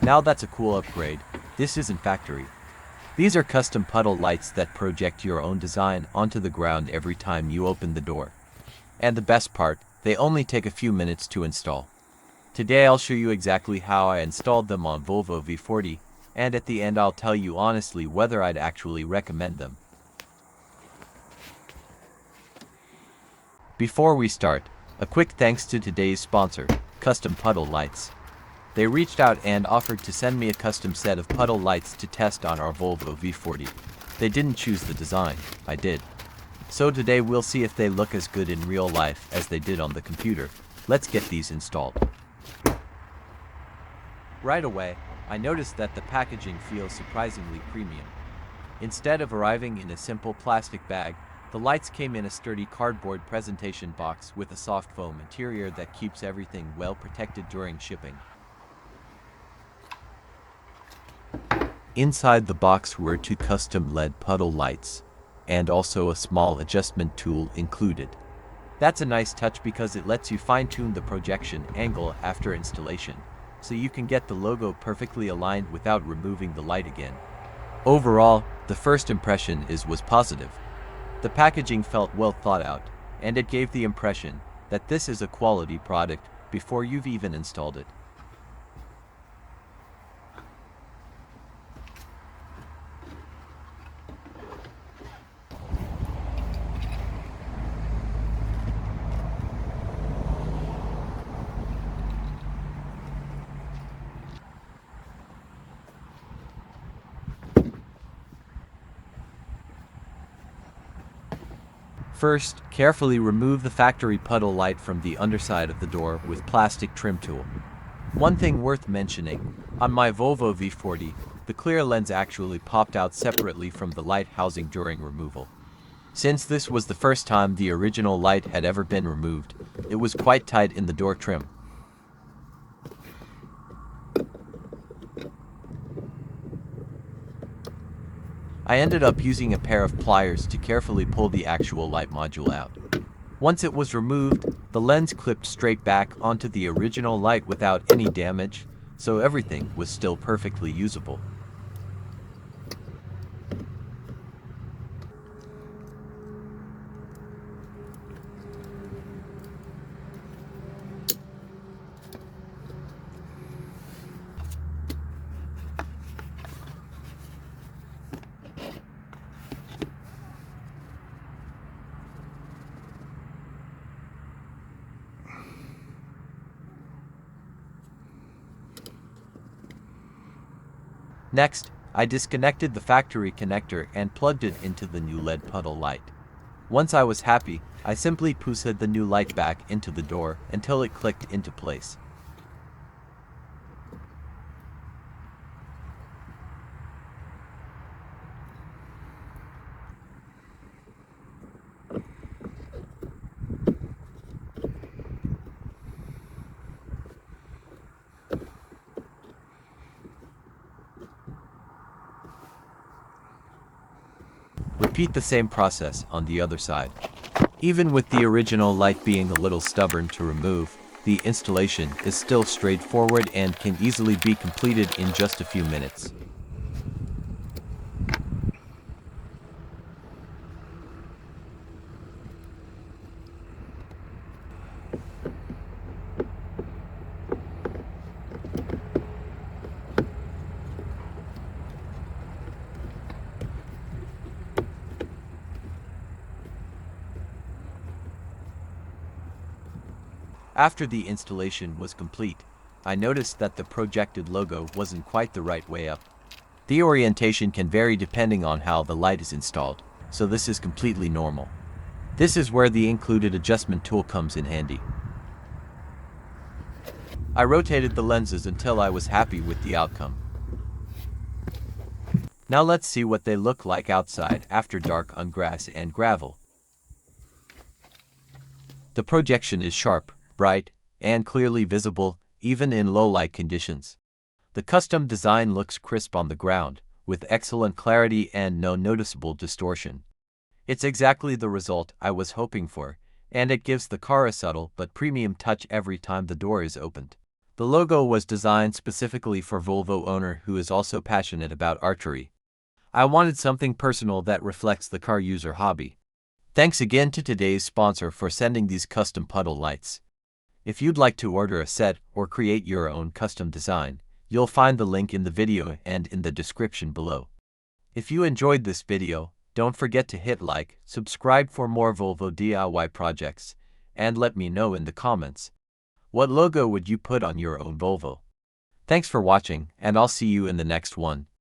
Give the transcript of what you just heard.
Now that's a cool upgrade. This isn't factory. These are custom puddle lights that project your own design onto the ground every time you open the door. And the best part, they only take a few minutes to install. Today I'll show you exactly how I installed them on Volvo V40, and at the end I'll tell you honestly whether I'd actually recommend them. Before we start, a quick thanks to today's sponsor, Custom Puddle Lights. They reached out and offered to send me a custom set of puddle lights to test on our Volvo V40. They didn't choose the design, I did. So today we'll see if they look as good in real life as they did on the computer. Let's get these installed. Right away, I noticed that the packaging feels surprisingly premium. Instead of arriving in a simple plastic bag, the lights came in a sturdy cardboard presentation box with a soft foam interior that keeps everything well protected during shipping. Inside the box were two custom LED puddle lights, and also a small adjustment tool included. That's a nice touch because it lets you fine-tune the projection angle after installation, so you can get the logo perfectly aligned without removing the light again. Overall, the first impression was positive. The packaging felt well thought out, and it gave the impression that this is a quality product before you've even installed it. First, carefully remove the factory puddle light from the underside of the door with plastic trim tool. One thing worth mentioning, on my Volvo V40, the clear lens actually popped out separately from the light housing during removal. Since this was the first time the original light had ever been removed, it was quite tight in the door trim. I ended up using a pair of pliers to carefully pull the actual light module out. Once it was removed, the lens clipped straight back onto the original light without any damage, so everything was still perfectly usable. Next, I disconnected the factory connector and plugged it into the new LED puddle light. Once I was happy, I simply pushed the new light back into the door until it clicked into place. Repeat the same process on the other side. Even with the original light being a little stubborn to remove, the installation is still straightforward and can easily be completed in just a few minutes. After the installation was complete, I noticed that the projected logo wasn't quite the right way up. The orientation can vary depending on how the light is installed, so this is completely normal. This is where the included adjustment tool comes in handy. I rotated the lenses until I was happy with the outcome. Now let's see what they look like outside after dark on grass and gravel. The projection is sharp, bright, and clearly visible, even in low light conditions. The custom design looks crisp on the ground, with excellent clarity and no noticeable distortion. It's exactly the result I was hoping for, and it gives the car a subtle but premium touch every time the door is opened. The logo was designed specifically for Volvo owner who is also passionate about archery. I wanted something personal that reflects the car user hobby. Thanks again to today's sponsor for sending these custom puddle lights. If you'd like to order a set or create your own custom design, you'll find the link in the video and in the description below. If you enjoyed this video, don't forget to hit like, subscribe for more Volvo DIY projects, and let me know in the comments. What logo would you put on your own Volvo? Thanks for watching, and I'll see you in the next one.